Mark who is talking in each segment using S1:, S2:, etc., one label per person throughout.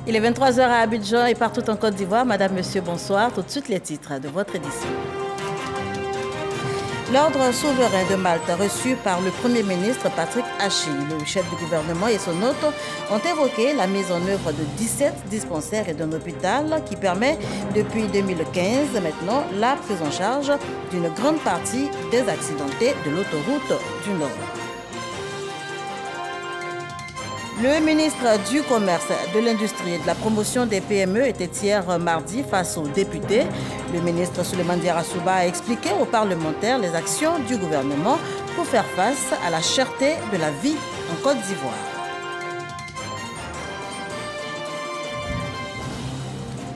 S1: Il est 23 h à Abidjan et partout en Côte d'Ivoire. Madame, Monsieur, bonsoir. Tout de suite les titres de votre édition. L'ordre souverain de Malte, reçu par le Premier ministre Patrick Hachi, le chef du gouvernement et son hôte, ont évoqué la mise en œuvre de 17 dispensaires et d'un hôpital qui permet, depuis 2015 maintenant, la prise en charge d'une grande partie des accidentés de l'autoroute du Nord. Le ministre du Commerce, de l'Industrie et de la Promotion des PME était hier mardi face aux députés. Le ministre Souleymane Diarra-Souba a expliqué aux parlementaires les actions du gouvernement pour faire face à la cherté de la vie en Côte d'Ivoire.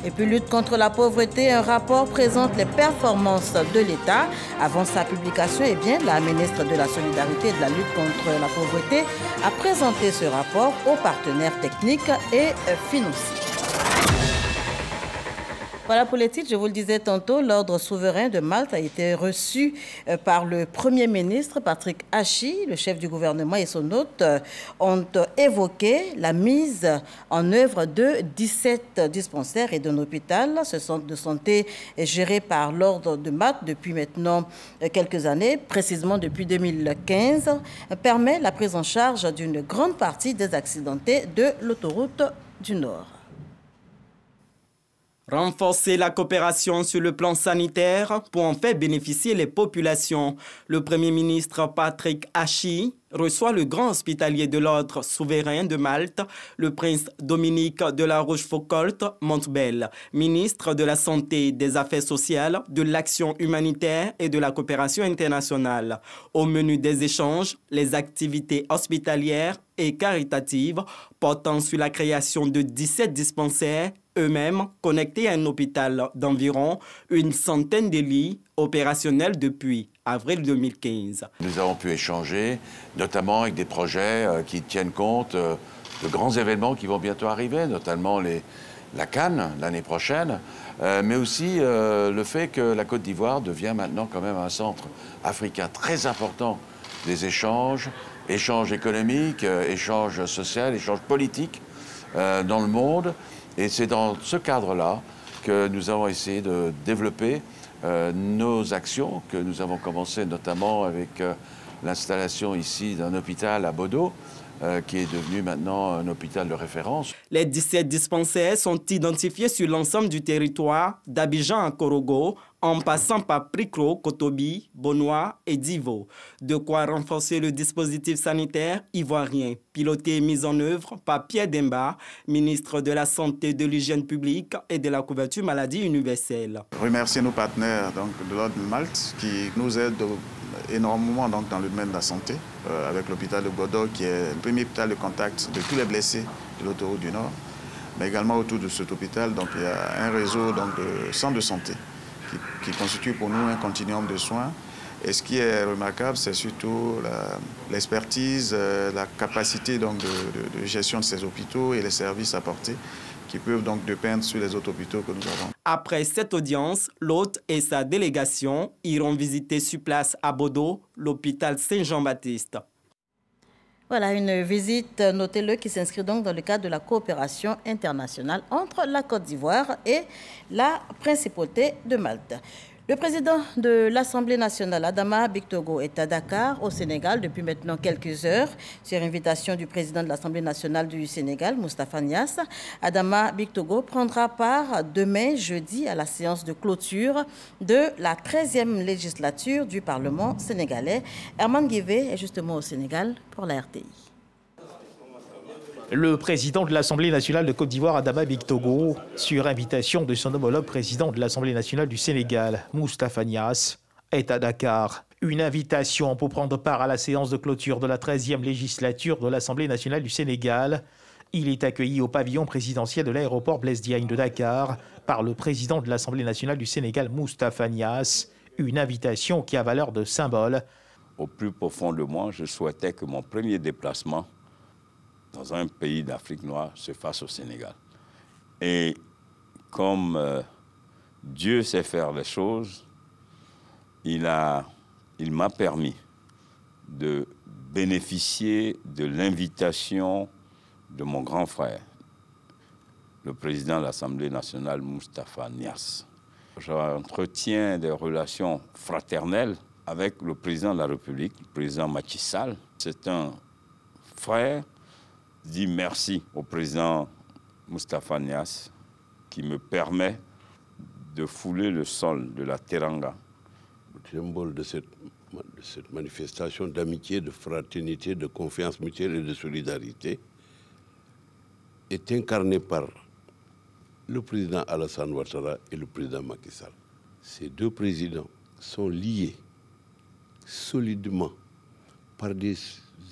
S1: Et puis, lutte contre la pauvreté, un rapport présente les performances de l'État. Avant sa publication, la ministre de la Solidarité et de la lutte contre la pauvreté a présenté ce rapport aux partenaires techniques et financiers. Voilà pour les titres, je vous le disais tantôt, l'ordre souverain de Malte a été reçu par le Premier ministre Patrick Hachi. Le chef du gouvernement et son hôte ont évoqué la mise en œuvre de 17 dispensaires et d'un hôpital. Ce centre de santé est géré par l'ordre de Malte depuis maintenant quelques années, précisément depuis 2015, permet la prise en charge d'une grande partie des accidentés de l'autoroute du Nord.
S2: Renforcer la coopération sur le plan sanitaire pour en faire bénéficier les populations. Le Premier ministre Patrick Hachi reçoit le grand hospitalier de l'ordre souverain de Malte, le prince Dominique de la Rochefoucauld-Montbel, ministre de la Santé, des Affaires sociales, de l'Action humanitaire et de la coopération internationale. Au menu des échanges, les activités hospitalières et caritatives portant sur la création de 17 dispensaires, eux-mêmes connectés à un hôpital d'environ une centaine de lits opérationnels depuis avril 2015.
S3: Nous avons pu échanger, notamment avec des projets qui tiennent compte de grands événements qui vont bientôt arriver, notamment la Cannes l'année prochaine, mais aussi le fait que la Côte d'Ivoire devient maintenant quand même un centre africain très important des échanges économiques, échanges sociaux, échanges politiques dans le monde. Et c'est dans ce cadre-là que nous avons essayé de développer nos actions, que nous avons commencé notamment avec l'installation ici d'un hôpital à Bodo, qui est devenu maintenant un hôpital de référence.
S2: Les 17 dispensaires sont identifiés sur l'ensemble du territoire, d'Abidjan à Korogo, en passant par Prikro, Kotobi, Bonois et Divo. De quoi renforcer le dispositif sanitaire ivoirien, piloté et mis en œuvre par Pierre Demba, ministre de la Santé, de l'Hygiène publique et de la couverture maladie universelle.
S4: Remercier nos partenaires de l'ordre de Malte qui nous aident énormément dans le domaine de la santé, avec l'hôpital de Bodo qui est le premier hôpital de contact de tous les blessés de l'autoroute du Nord. Mais également autour de cet hôpital, il y a un réseau de centres de santé qui constitue pour nous un continuum de soins. Et ce qui est remarquable, c'est surtout l'expertise, la capacité de gestion de ces hôpitaux et les services apportés qui peuvent donc dépendre sur les autres hôpitaux que nous avons.
S2: Après cette audience, l'hôte et sa délégation iront visiter sur place à Bodo l'hôpital Saint-Jean-Baptiste.
S1: Voilà une visite, notez-le, qui s'inscrit donc dans le cadre de la coopération internationale entre la Côte d'Ivoire et la Principauté de Malte. Le président de l'Assemblée nationale, Adama Bictogo, est à Dakar, au Sénégal, depuis maintenant quelques heures, sur invitation du président de l'Assemblée nationale du Sénégal, Moustapha Niasse. Adama Bictogo prendra part demain, jeudi, à la séance de clôture de la 13e législature du Parlement sénégalais. Herman Guivé est justement au Sénégal pour la RTI.
S5: Le président de l'Assemblée nationale de Côte d'Ivoire, Adama Bictogo, sur invitation de son homologue président de l'Assemblée nationale du Sénégal, Moustapha Niasse, est à Dakar. Une invitation pour prendre part à la séance de clôture de la 13e législature de l'Assemblée nationale du Sénégal. Il est accueilli au pavillon présidentiel de l'aéroport Blaise Diagne de Dakar par le président de l'Assemblée nationale du Sénégal, Moustapha Niasse. Une invitation qui a valeur de symbole.
S6: Au plus profond de moi, je souhaitais que mon premier déplacement dans un pays d'Afrique noire se fasse au Sénégal. Et comme Dieu sait faire les choses, il m'a permis de bénéficier de l'invitation de mon grand frère, le président de l'Assemblée nationale, Moustapha Niasse. J'entretiens des relations fraternelles avec le président de la République, le président Macky Sall. C'est un frère. Je dis merci au président Moustapha Niasse qui me permet de fouler le sol de la Teranga.
S7: Le symbole de cette manifestation d'amitié, de fraternité, de confiance mutuelle et de solidarité est incarné par le président Alassane Ouattara et le président Macky Sall. Ces deux présidents sont liés solidement par des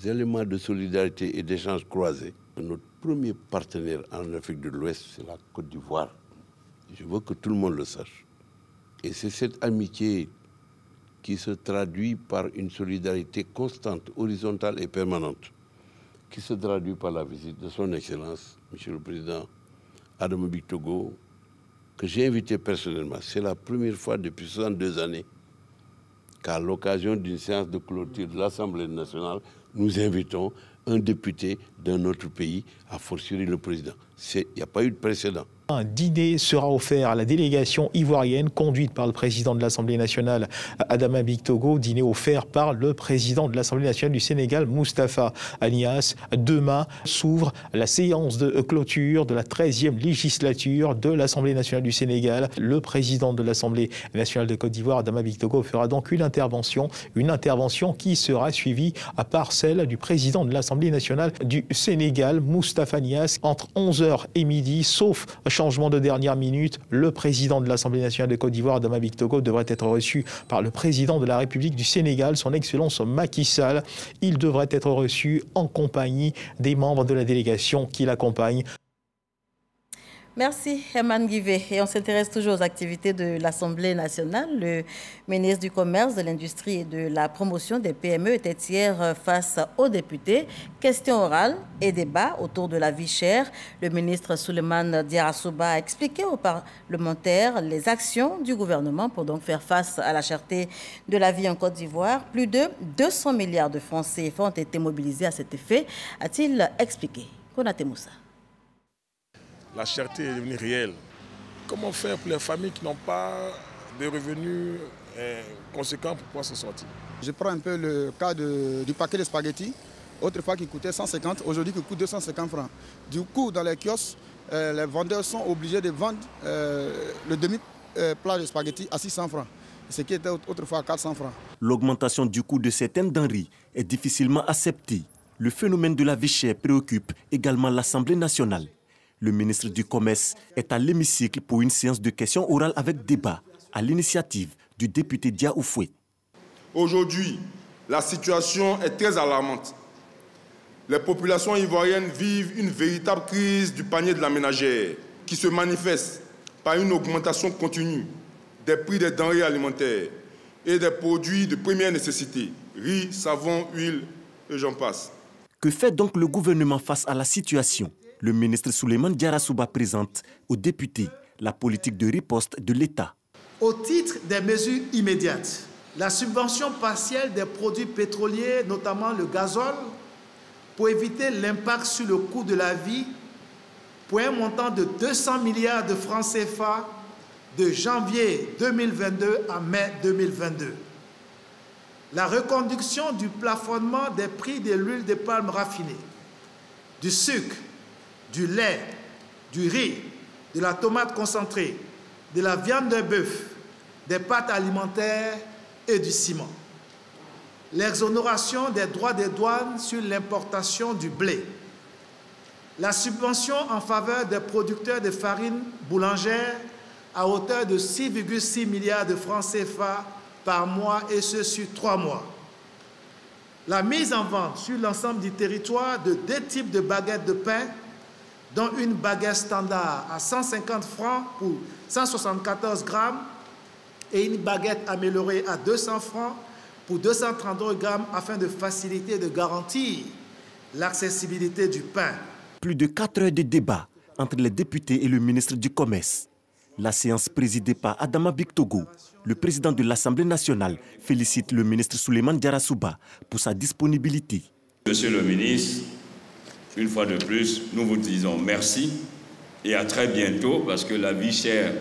S7: éléments de solidarité et d'échanges croisés. Notre premier partenaire en Afrique de l'Ouest, c'est la Côte d'Ivoire. Je veux que tout le monde le sache. Et c'est cette amitié qui se traduit par une solidarité constante, horizontale et permanente, qui se traduit par la visite de son Excellence, Monsieur le Président Adama Barrow, que j'ai invité personnellement. C'est la première fois depuis 62 années qu'à l'occasion d'une séance de clôture de l'Assemblée nationale, nous invitons un député d'un autre pays, à fortiori le président. Il n'y a pas eu de précédent.
S5: Un dîner sera offert à la délégation ivoirienne conduite par le président de l'Assemblée nationale, Adama Barrow, dîner offert par le président de l'Assemblée nationale du Sénégal, Moustapha Niasse. Demain s'ouvre la séance de clôture de la 13e législature de l'Assemblée nationale du Sénégal. Le président de l'Assemblée nationale de Côte d'Ivoire, Adama Barrow, fera donc une intervention qui sera suivie par celle du président de l'Assemblée nationale du Sénégal, Moustapha Niasse, entre 11h et midi, sauf changement de dernière minute. Le président de l'Assemblée nationale de Côte d'Ivoire, Adama Barrow, devrait être reçu par le président de la République du Sénégal, son Excellence Macky Sall. Il devrait être reçu en compagnie des membres de la délégation qui l'accompagnent.
S1: Merci, Herman Guivet. Et on s'intéresse toujours aux activités de l'Assemblée nationale. Le ministre du Commerce, de l'Industrie et de la Promotion des PME était hier face aux députés. Questions orales et débats autour de la vie chère. Le ministre Souleymane Diarra-Souba a expliqué aux parlementaires les actions du gouvernement pour donc faire face à la cherté de la vie en Côte d'Ivoire. Plus de 200 milliards de francs CFA ont été mobilisés à cet effet, a-t-il expliqué. Konaté Moussa.
S8: La cherté est devenue réelle. Comment faire pour les familles qui n'ont pas de revenus conséquents pour pouvoir se sortir?
S9: Je prends un peu le cas du paquet de spaghettis, autrefois qui coûtait 150, aujourd'hui qui coûte 250 francs. Du coup, dans les kiosques, les vendeurs sont obligés de vendre le demi-plat de spaghettis à 600 francs, ce qui était autrefois à 400 francs.
S10: L'augmentation du coût de certaines denrées est difficilement acceptée. Le phénomène de la vie chère préoccupe également l'Assemblée nationale. Le ministre du Commerce est à l'hémicycle pour une séance de questions orales avec débat à l'initiative du député Dia Oufoué.
S11: Aujourd'hui, la situation est très alarmante. Les populations ivoiriennes vivent une véritable crise du panier de la ménagère qui se manifeste par une augmentation continue des prix des denrées alimentaires et des produits de première nécessité, riz, savon, huile et j'en passe.
S10: Que fait donc le gouvernement face à la situation? Le ministre Souleymane Diarra-Souba présente aux députés la politique de riposte de l'État.
S12: Au titre des mesures immédiates, la subvention partielle des produits pétroliers, notamment le gazole, pour éviter l'impact sur le coût de la vie, pour un montant de 200 milliards de francs CFA de janvier 2022 à mai 2022. La reconduction du plafonnement des prix de l'huile de palme raffinée, du sucre, du lait, du riz, de la tomate concentrée, de la viande de bœuf, des pâtes alimentaires et du ciment. L'exonération des droits de douane sur l'importation du blé. La subvention en faveur des producteurs de farine boulangère à hauteur de 6,6 milliards de francs CFA par mois et ce sur 3 mois. La mise en vente sur l'ensemble du territoire de 2 types de baguettes de pain, dont une baguette standard à 150 francs pour 174 grammes et une baguette améliorée à 200 francs pour 233 grammes afin de faciliter et de garantir l'accessibilité du pain.
S10: Plus de 4 heures de débat entre les députés et le ministre du Commerce. La séance présidée par Adama Barrow, le président de l'Assemblée nationale, félicite le ministre Souleymane Diarra-Souba pour sa disponibilité.
S6: Monsieur le ministre, une fois de plus, nous vous disons merci et à très bientôt, parce que la vie chère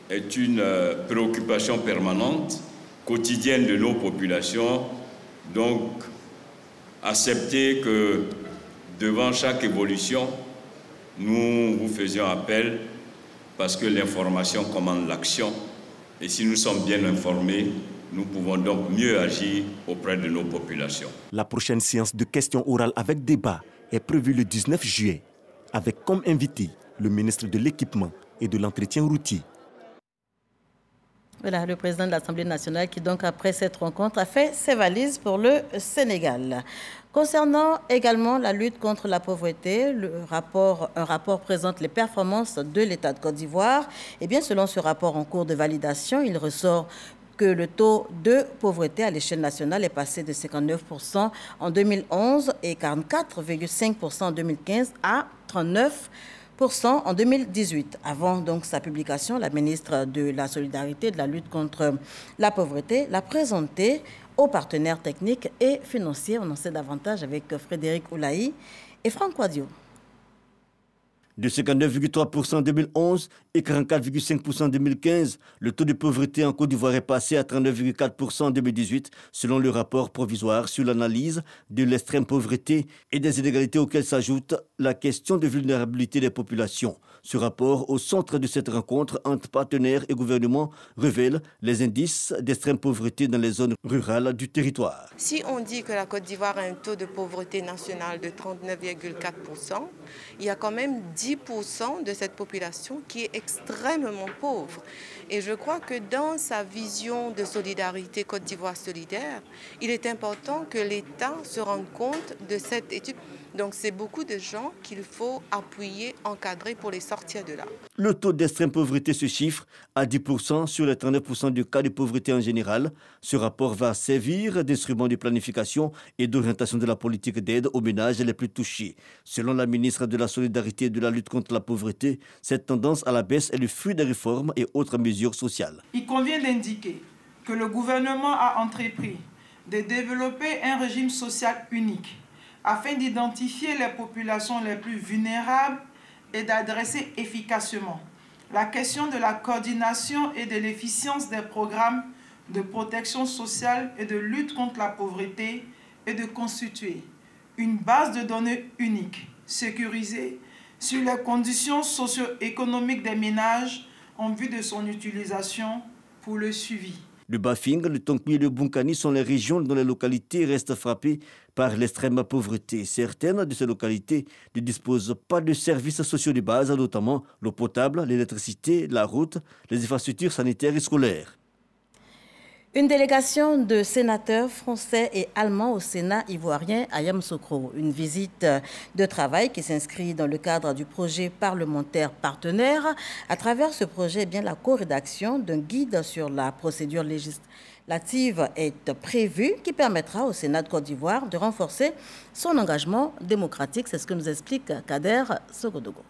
S6: est une préoccupation permanente, quotidienne de nos populations. Donc, acceptez que devant chaque évolution, nous vous faisions appel parce que l'information commande l'action. Et si nous sommes bien informés, nous pouvons donc mieux agir auprès de nos populations.
S10: La prochaine séance de questions orales avec débat est prévue le 19 juillet, avec comme invité le ministre de l'Équipement et de l'Entretien routier.
S1: Voilà, le président de l'Assemblée nationale qui, donc, après cette rencontre, a fait ses valises pour le Sénégal. Concernant également la lutte contre la pauvreté, un rapport présente les performances de l'État de Côte d'Ivoire. Eh bien, selon ce rapport en cours de validation, il ressort que le taux de pauvreté à l'échelle nationale est passé de 59% en 2011 et 44,5% en 2015 à 39% en 2018. Avant donc sa publication, la ministre de la Solidarité et de la lutte contre la pauvreté l'a présenté aux partenaires techniques et financiers. On en sait davantage avec Frédéric Oulaï et Franck Wadio.
S13: De 59,3% en 2011 et 44,5% en 2015, le taux de pauvreté en Côte d'Ivoire est passé à 39,4% en 2018, selon le rapport provisoire sur l'analyse de l'extrême pauvreté et des inégalités auxquelles s'ajoute la question de vulnérabilité des populations. Ce rapport, au centre de cette rencontre entre partenaires et gouvernements, révèle les indices d'extrême pauvreté dans les zones rurales du territoire.
S14: Si on dit que la Côte d'Ivoire a un taux de pauvreté nationale de 39,4%, il y a quand même 10% de cette population qui est extrêmement pauvre. Et je crois que dans sa vision de solidarité Côte d'Ivoire solidaire, il est important que l'État se rende compte de cette étude. Donc c'est beaucoup de gens qu'il faut appuyer, encadrer pour les sortir de là.
S13: Le taux d'extrême pauvreté se chiffre à 10% sur les 39% de cas de pauvreté en général. Ce rapport va servir d'instrument de planification et d'orientation de la politique d'aide aux ménages les plus touchés. Selon la ministre de la Solidarité et de la lutte contre la pauvreté, cette tendance à la baisse est le fruit des réformes et autres mesures sociales.
S15: Il convient d'indiquer que le gouvernement a entrepris de développer un régime social unique afin d'identifier les populations les plus vulnérables et d'adresser efficacement la question de la coordination et de l'efficience des programmes de protection sociale et de lutte contre la pauvreté et de constituer une base de données unique, sécurisée, sur les conditions socio-économiques des ménages en vue de son utilisation pour le suivi.
S13: Le Bafing, le Tonki et le Bunkani sont les régions dont les localités restent frappées par l'extrême pauvreté. Certaines de ces localités ne disposent pas de services sociaux de base, notamment l'eau potable, l'électricité, la route, les infrastructures sanitaires et scolaires.
S1: Une délégation de sénateurs français et allemands au Sénat ivoirien à Yamoussoukro. Une visite de travail qui s'inscrit dans le cadre du projet parlementaire partenaire. À travers ce projet, la co-rédaction d'un guide sur la procédure législative est prévue qui permettra au Sénat de Côte d'Ivoire de renforcer son engagement démocratique. C'est ce que nous explique Kader Sogodogo.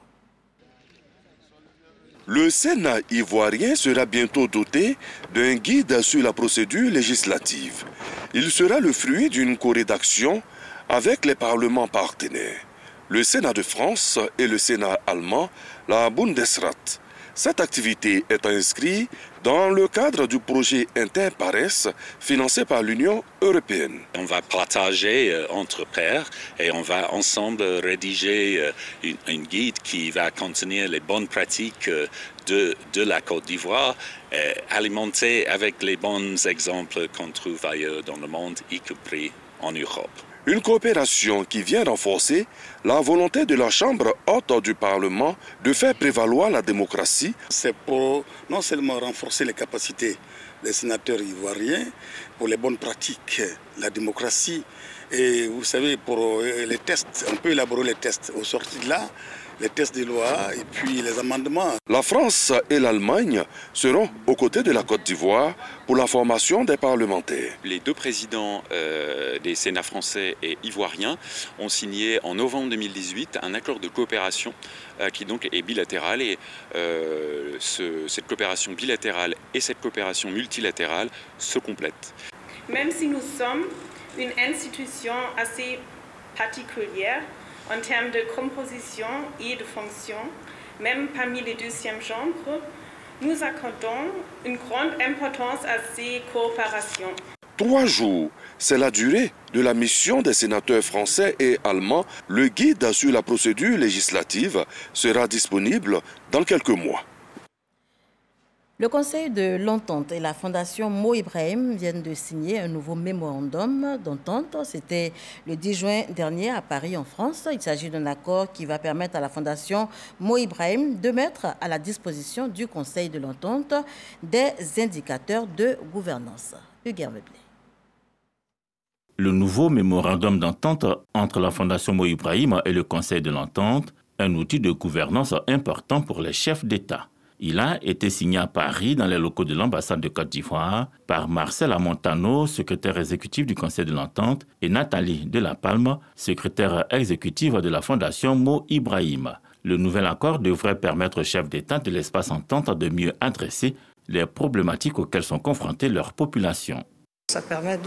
S16: Le Sénat ivoirien sera bientôt doté d'un guide sur la procédure législative. Il sera le fruit d'une co-rédaction avec les parlements partenaires, le Sénat de France et le Sénat allemand, la Bundesrat. Cette activité est inscrite dans le cadre du projet Interpares financé par l'Union européenne.
S17: On va partager entre pairs et on va ensemble rédiger une guide qui va contenir les bonnes pratiques de la Côte d'Ivoire, alimentée avec les bons exemples qu'on trouve ailleurs dans le monde, y compris en Europe.
S16: Une coopération qui vient renforcer la volonté de la Chambre haute du Parlement de faire prévaloir la démocratie.
S18: C'est pour non seulement renforcer les capacités des sénateurs ivoiriens, pour les bonnes pratiques, la démocratie, et vous savez, pour les tests, on peut élaborer les tests au sorti de là, les tests des lois et puis les amendements.
S16: La France et l'Allemagne seront aux côtés de la Côte d'Ivoire pour la formation des parlementaires.
S19: Les deux présidents des Sénats français et ivoiriens ont signé en novembre 2018 un accord de coopération qui donc est bilatéral et cette coopération bilatérale et cette coopération multilatérale se complètent.
S20: Même si nous sommes une institution assez particulière, en termes de composition et de fonction, même parmi les deuxièmes chambres, nous accordons une grande importance à ces coopérations.
S16: 3 jours, c'est la durée de la mission des sénateurs français et allemands. Le guide sur la procédure législative sera disponible dans quelques mois.
S1: Le Conseil de l'Entente et la Fondation Mo Ibrahim viennent de signer un nouveau mémorandum d'entente. C'était le 10 juin dernier à Paris, en France. Il s'agit d'un accord qui va permettre à la Fondation Mo Ibrahim de mettre à la disposition du Conseil de l'Entente des indicateurs de gouvernance. Hugues Hervé-Blé.
S21: Le nouveau mémorandum d'entente entre la Fondation Mo Ibrahim et le Conseil de l'Entente, un outil de gouvernance important pour les chefs d'État. Il a été signé à Paris, dans les locaux de l'ambassade de Côte d'Ivoire, par Marcel Amontano, secrétaire exécutif du Conseil de l'Entente, et Nathalie Delapalme, secrétaire exécutive de la Fondation Mo Ibrahim. Le nouvel accord devrait permettre aux chefs d'État de l'espace entente de mieux adresser les problématiques auxquelles sont confrontées leurs populations.
S22: Ça permet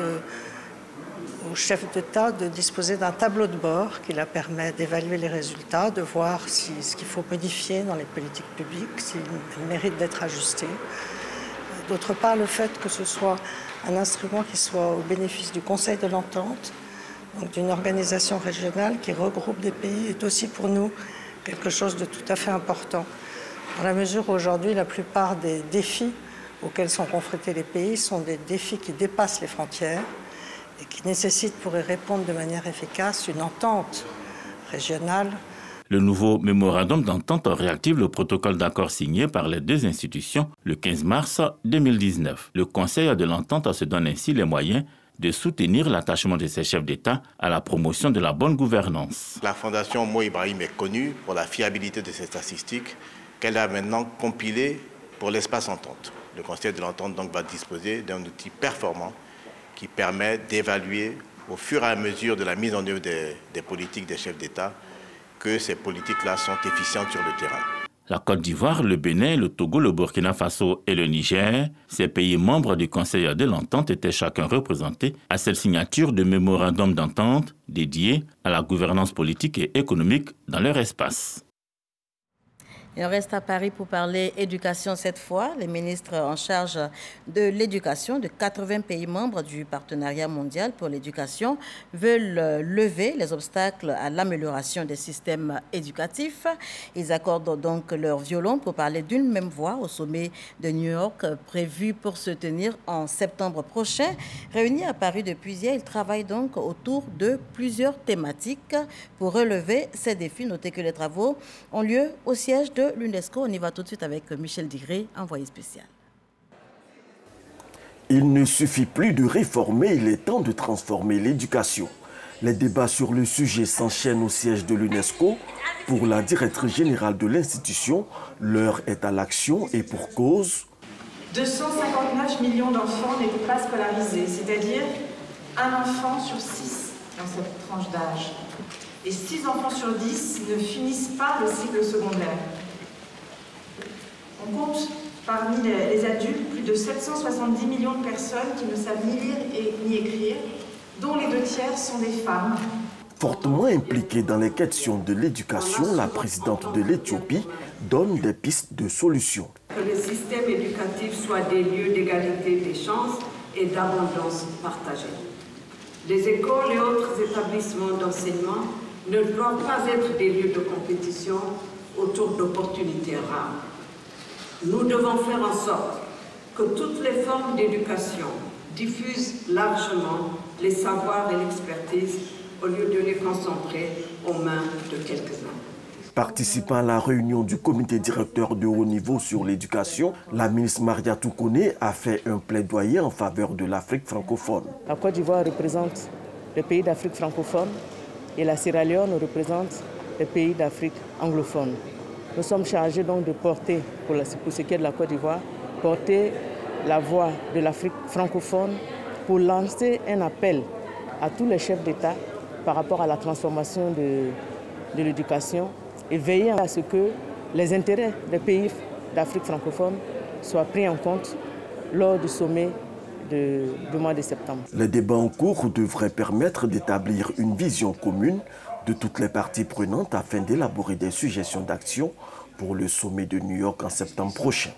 S22: au chef d'État de disposer d'un tableau de bord qui leur permet d'évaluer les résultats, de voir si ce qu'il faut modifier dans les politiques publiques, s'il mérite d'être ajusté. D'autre part, le fait que ce soit un instrument qui soit au bénéfice du Conseil de l'Entente, donc d'une organisation régionale qui regroupe des pays, est aussi pour nous quelque chose de tout à fait important. Dans la mesure où aujourd'hui, la plupart des défis auxquels sont confrontés les pays sont des défis qui dépassent les frontières et qui nécessitent pour y répondre de manière efficace une entente régionale.
S21: Le nouveau mémorandum d'entente réactive le protocole d'accord signé par les deux institutions le 15 mars 2019. Le Conseil de l'Entente se donne ainsi les moyens de soutenir l'attachement de ses chefs d'État à la promotion de la bonne gouvernance.
S23: La Fondation Mo Ibrahim est connue pour la fiabilité de ses statistiques qu'elle a maintenant compilées pour l'espace entente. Le Conseil de l'Entente donc va disposer d'un outil performant qui permet d'évaluer au fur et à mesure de la mise en œuvre des politiques des chefs d'État que ces politiques-là sont efficientes sur le terrain.
S21: La Côte d'Ivoire, le Bénin, le Togo, le Burkina Faso et le Niger, ces pays membres du Conseil de l'Entente étaient chacun représentés à cette signature de mémorandum d'entente dédié à la gouvernance politique et économique dans leur espace.
S1: Et on reste à Paris pour parler éducation cette fois. Les ministres en charge de l'éducation de 80 pays membres du Partenariat mondial pour l'éducation veulent lever les obstacles à l'amélioration des systèmes éducatifs. Ils accordent donc leur violon pour parler d'une même voix au sommet de New York prévu pour se tenir en septembre prochain. Réunis à Paris depuis hier, ils travaillent donc autour de plusieurs thématiques pour relever ces défis. Notez que les travaux ont lieu au siège de l'UNESCO. On y va tout de suite avec Michel Digré, envoyé spécial.
S10: Il ne suffit plus de réformer, il est temps de transformer l'éducation. Les débats sur le sujet s'enchaînent au siège de l'UNESCO. Pour la directrice générale de l'institution, l'heure est à l'action et pour cause.
S24: 259 millions d'enfants n'étaient pas scolarisés, c'est-à-dire un enfant sur 6 dans cette tranche d'âge. Et 6 enfants sur 10 ne finissent pas le cycle secondaire. On compte parmi les adultes plus de 770 millions de personnes qui ne savent ni lire ni écrire, dont les 2/3 sont des femmes.
S10: Fortement impliquée dans les questions de l'éducation, la présidente de l'Éthiopie donne des pistes de solutions.
S25: Que les systèmes éducatifs soient des lieux d'égalité des chances et d'abondance partagée. Les écoles et autres établissements d'enseignement ne doivent pas être des lieux de compétition autour d'opportunités rares. Nous devons faire en sorte que toutes les formes d'éducation diffusent largement les savoirs et l'expertise au lieu de les concentrer aux mains de quelques-uns.
S10: Participant à la réunion du comité directeur de haut niveau sur l'éducation, la ministre Maria Toukone a fait un plaidoyer en faveur de l'Afrique francophone.
S26: La Côte d'Ivoire représente le pays d'Afrique francophone et la Sierra Leone représente le pays d'Afrique anglophone. Nous sommes chargés donc de porter, pour ce qui est de la Côte d'Ivoire, porter la voix de l'Afrique francophone pour lancer un appel à tous les chefs d'État par rapport à la transformation de l'éducation et veiller à ce que les intérêts des pays d'Afrique francophone soient pris en compte lors du sommet du mois de septembre.
S10: Les débats en cours devraient permettre d'établir une vision commune de toutes les parties prenantes afin d'élaborer des suggestions d'action
S2: pour le sommet de New York en septembre prochain.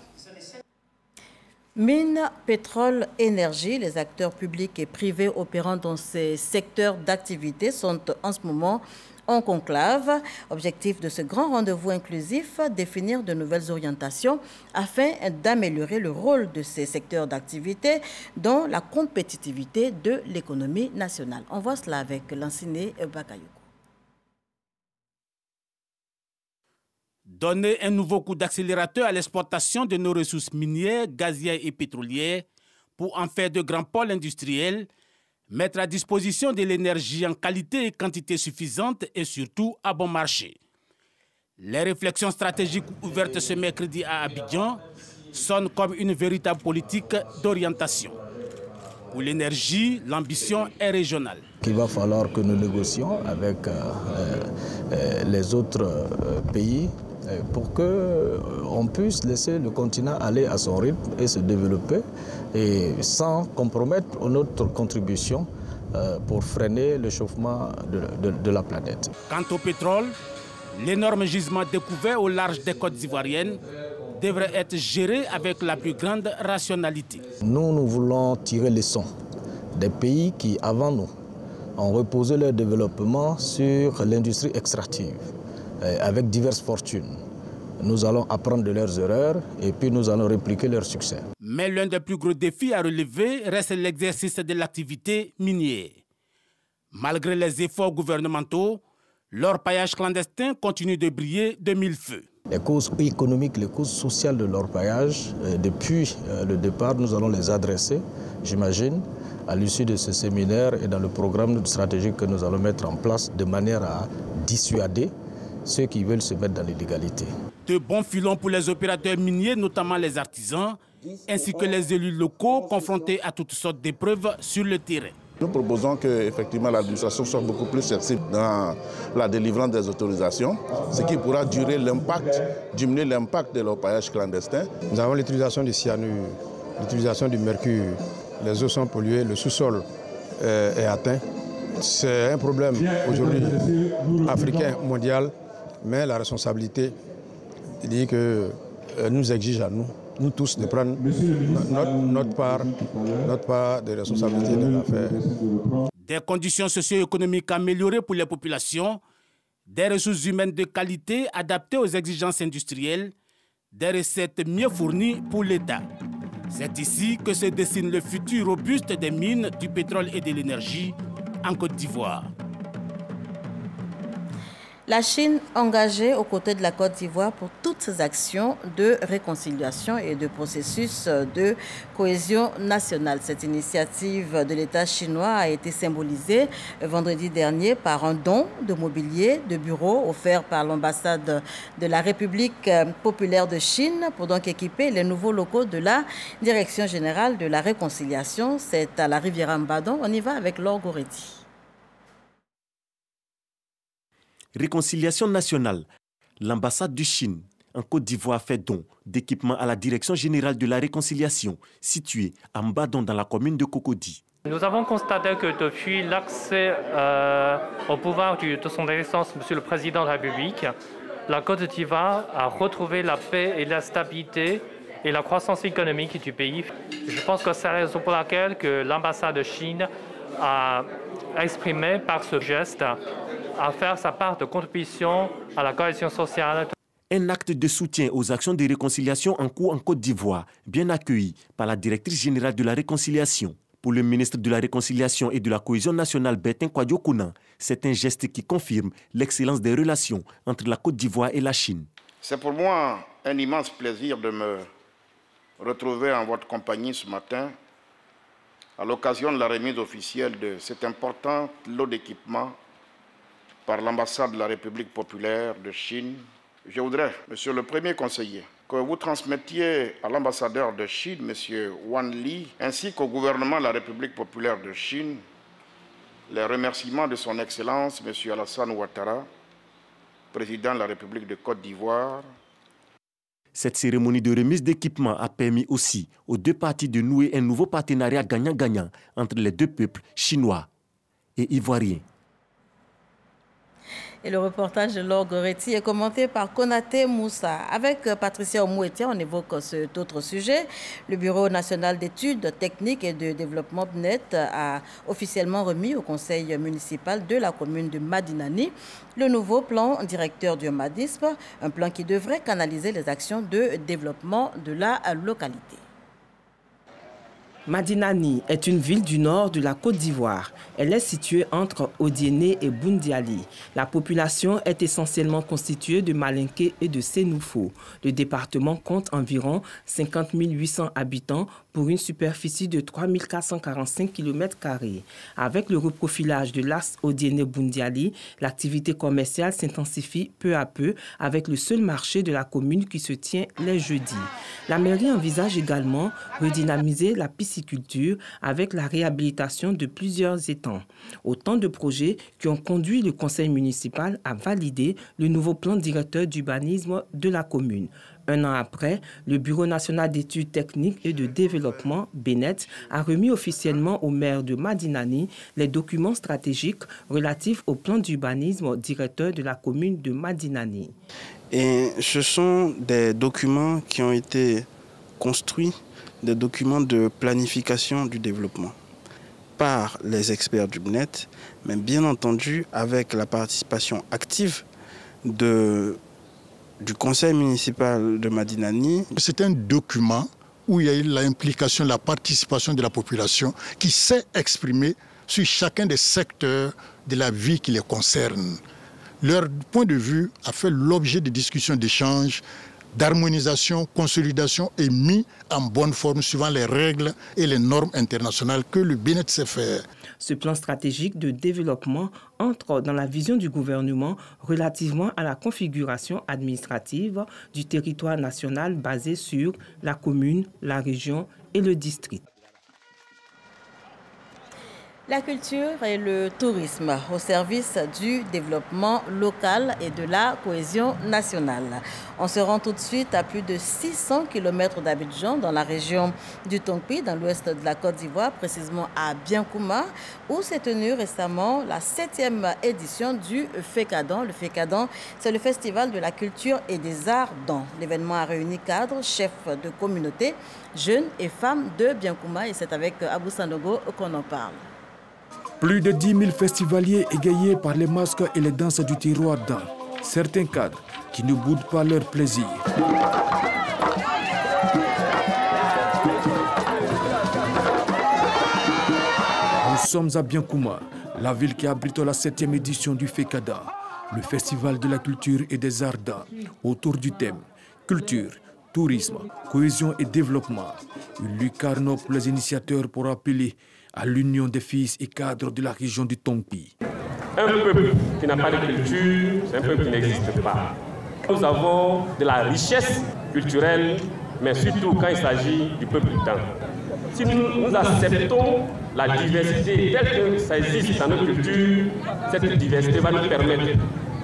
S1: Mines, pétrole, énergie, les acteurs publics et privés opérant dans ces secteurs d'activité sont en ce moment en conclave. Objectif de ce grand rendez-vous inclusif, définir de nouvelles orientations afin d'améliorer le rôle de ces secteurs d'activité dans la compétitivité de l'économie nationale. On voit cela avec Lansine Bakayoko.
S3: Donner un nouveau coup d'accélérateur à l'exportation de nos ressources minières, gazières et pétrolières pour en faire de grands pôles industriels, mettre à disposition de l'énergie en qualité et quantité suffisante et surtout à bon marché. Les réflexions stratégiques ouvertes ce mercredi à Abidjan sonnent comme une véritable politique d'orientation. Pour l'énergie, l'ambition est régionale.
S4: Il va falloir que nous négocions avec les autres pays pour qu'on puisse laisser le continent aller à son rythme et se développer et sans compromettre notre contribution pour freiner le chauffement de la planète.
S3: Quant au pétrole, l'énorme gisement découvert au large des côtes ivoiriennes devrait être géré avec la plus grande rationalité.
S4: Nous voulons tirer les leçons des pays qui, avant nous, ont reposé leur développement sur l'industrie extractive, avec diverses fortunes. Nous allons apprendre de leurs erreurs et puis nous allons répliquer leur succès.
S3: Mais l'un des plus gros défis à relever reste l'exercice de l'activité minière. Malgré les efforts gouvernementaux, l'orpaillage clandestin continue de briller de mille feux.
S4: Les causes économiques, les causes sociales de l'orpaillage, depuis le départ, nous allons les adresser, j'imagine, à l'issue de ce séminaire et dans le programme stratégique que nous allons mettre en place de manière à dissuader ceux qui veulent se mettre dans l'illégalité.
S3: De bons filons pour les opérateurs miniers, notamment les artisans, ainsi que les élus locaux confrontés à toutes sortes d'épreuves sur le terrain.
S5: Nous proposons que effectivement l'administration soit beaucoup plus sensible dans la délivrance des autorisations, ce qui pourra diminuer l'impact de l'orpaillage clandestin.
S7: Nous avons l'utilisation du cyanure, l'utilisation du mercure, les eaux sont polluées, le sous-sol est atteint. C'est un problème aujourd'hui africain, mondial, mais la responsabilité dit que nous exige à nous tous de prendre notre part de responsabilité de l'affaire.
S3: Des conditions socio-économiques améliorées pour les populations, des ressources humaines de qualité adaptées aux exigences industrielles, des recettes mieux fournies pour l'État. C'est ici que se dessine le futur robuste des mines, du pétrole et de l'énergie en Côte d'Ivoire.
S1: La Chine engagée aux côtés de la Côte d'Ivoire pour toutes ses actions de réconciliation et de processus de cohésion nationale. Cette initiative de l'État chinois a été symbolisée vendredi dernier par un don de mobilier de bureau offert par l'ambassade de la République populaire de Chine pour donc équiper les nouveaux locaux de la Direction générale de la réconciliation. C'est à la Riviera Mbadon. On y va avec Laure Goretti.
S10: Réconciliation nationale. L'ambassade de Chine en Côte d'Ivoire fait don d'équipements à la Direction générale de la réconciliation située à Mbadon dans la commune de Cocody.
S8: Nous avons constaté que depuis l'accès au pouvoir de son Excellence, Monsieur le Président de la République, la Côte d'Ivoire a retrouvé la paix et la stabilité et la croissance économique du pays. Je pense que c'est la raison pour laquelle que l'ambassade de Chine a exprimé par ce geste à faire sa part de contribution à la cohésion sociale.
S10: Un acte de soutien aux actions de réconciliation en cours en Côte d'Ivoire, bien accueilli par la directrice générale de la réconciliation. Pour le ministre de la Réconciliation et de la Cohésion nationale, Bertin Kwadjo Konan, c'est un geste qui confirme l'excellence des relations entre la Côte d'Ivoire et la Chine.
S27: C'est pour moi un immense plaisir de me retrouver en votre compagnie ce matin à l'occasion de la remise officielle de cet important lot d'équipements par l'ambassade de la République populaire de Chine. Je voudrais, Monsieur le Premier conseiller, que vous transmettiez à l'ambassadeur de Chine, M. Wan Li, ainsi qu'au gouvernement de la République populaire de Chine, les remerciements de son Excellence, M. Alassane Ouattara, président de la République de Côte d'Ivoire.
S10: Cette cérémonie de remise d'équipements a permis aussi aux deux parties de nouer un nouveau partenariat gagnant-gagnant entre les deux peuples chinois et ivoiriens.
S1: Et le reportage de Laure Goretti est commenté par Konaté Moussa. Avec Patricia Omouetia, on évoque cet autre sujet. Le Bureau national d'études techniques et de développement BNET a officiellement remis au conseil municipal de la commune de Madinani le nouveau plan directeur du humanisme, un plan qui devrait canaliser les actions de développement de la localité.
S6: Madinani est une ville du nord de la Côte d'Ivoire. Elle est située entre Odiéné et Boundiali. La population est essentiellement constituée de Malinké et de Sénoufo. Le département compte environ 50 800 habitants pour une superficie de 3 445 km². Avec le reprofilage de l'axe Odiéné-Boundiali, l'activité commerciale s'intensifie peu à peu avec le seul marché de la commune qui se tient les jeudis. La mairie envisage également redynamiser la pisciculture avec la réhabilitation de plusieurs étangs. Autant de projets qui ont conduit le conseil municipal à valider le nouveau plan directeur d'urbanisme de la commune. Un an après, le Bureau national d'études techniques et de développement, BNET, a remis officiellement au maire de Madinani les documents stratégiques relatifs au plan d'urbanisme directeur de la commune de Madinani.
S9: Et ce sont des documents qui ont été construits, des documents de planification du développement par les experts du BNET, mais bien entendu avec la participation active du conseil municipal de Madinani.
S11: C'est un document où il y a eu l'implication, la participation de la population qui s'est exprimée sur chacun des secteurs de la vie qui les concerne. Leur point de vue a fait l'objet de discussions, d'échanges, d'harmonisation, consolidation et mis en bonne forme suivant les règles et les normes internationales que le BNET sait faire.
S6: Ce plan stratégique de développement entre dans la vision du gouvernement relativement à la configuration administrative du territoire national basé sur la commune, la région et le district.
S1: La culture et le tourisme au service du développement local et de la cohésion nationale. On se rend tout de suite à plus de 600 km d'Abidjan dans la région du Tongpi, dans l'ouest de la Côte d'Ivoire, précisément à Biankouma, où s'est tenue récemment la 7e édition du FECADAN. Le FECADAN, c'est le festival de la culture et des arts dans. L'événement a réuni cadres, chefs de communauté, jeunes et femmes de Biankouma, et c'est avec Abou Sanogo qu'on en parle.
S12: Plus de 10 000 festivaliers égayés par les masques et les danses du terroir dans certains cadres qui ne boudent pas leur plaisir. Nous sommes à Biankouma, la ville qui abrite la 7e édition du FECADAN, le festival de la culture et des arts dans, autour du thème culture, tourisme, cohésion et développement. Une lucarne pour les initiateurs pour appeler à l'union des fils et cadres de la région du Tongpi.
S13: Un peuple qui n'a pas de culture, c'est un peuple qui n'existe pas. Nous avons de la richesse culturelle, mais surtout quand il s'agit du peuple d'un. Si nous acceptons la diversité telle que ça existe dans notre culture, cette diversité va nous permettre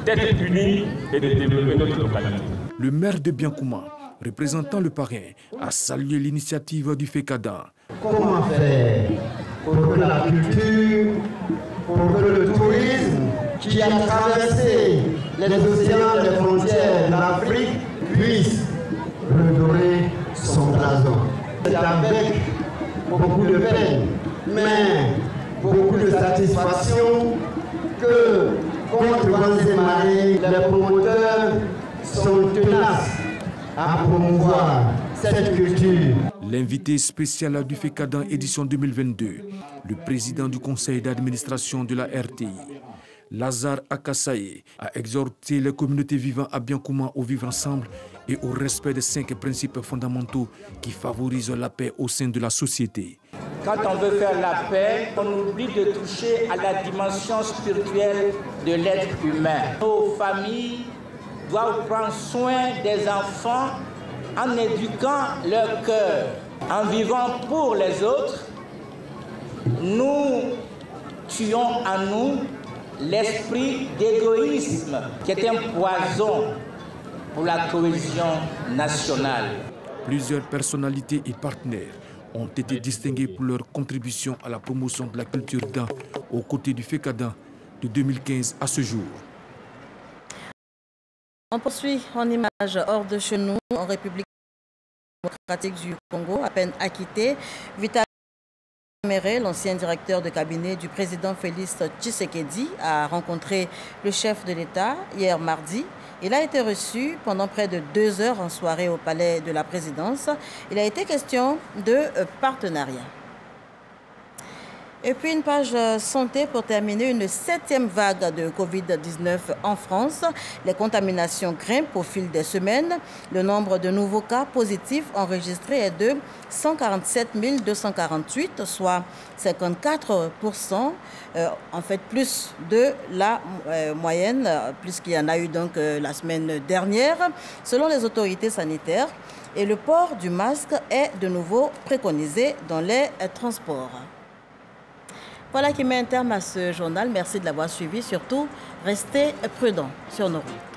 S13: d'être unis et de développer notre localité.
S12: Le maire de Biankouma, représentant le parrain, a salué l'initiative du FECADAN.
S14: Comment faire pour que la culture, pour que le tourisme qui a traversé les océans, les frontières de l'Afrique puisse redorer son blason. C'est avec beaucoup de peine, mais beaucoup de satisfaction que, contre vents et marées, les promoteurs sont tenaces à promouvoir cette culture.
S12: L'invité spécial du FECADAN édition 2022, le président du conseil d'administration de la RTI, Lazare Akassaye, a exhorté les communautés vivant à Biankouma au vivre ensemble et au respect des 5 principes fondamentaux qui favorisent la paix au sein de la société.
S15: Quand on veut faire la paix, on oublie de toucher à la dimension spirituelle de l'être humain. Nos familles doivent prendre soin des enfants en éduquant leur cœur, en vivant pour les autres. Nous tuons en nous l'esprit d'égoïsme qui est un poison pour la cohésion nationale.
S12: Plusieurs personnalités et partenaires ont été distingués pour leur contribution à la promotion de la culture d'un aux côtés du FECADAN de 2015 à ce jour.
S1: On poursuit en images hors de chez nous, en République démocratique du Congo, à peine acquitté. Vital Kamerhe, l'ancien directeur de cabinet du président Félix Tshisekedi, a rencontré le chef de l'État hier mardi. Il a été reçu pendant près de 2 heures en soirée au palais de la présidence. Il a été question de partenariat. Et puis une page santé pour terminer, une 7e vague de Covid-19 en France. Les contaminations grimpent au fil des semaines. Le nombre de nouveaux cas positifs enregistrés est de 147 248, soit 54%, en fait plus de la moyenne, plus qu'il y en a eu donc la semaine dernière, selon les autorités sanitaires. Et le port du masque est de nouveau préconisé dans les transports. Voilà qui met un terme à ce journal. Merci de l'avoir suivi. Surtout, restez prudents sur nos routes.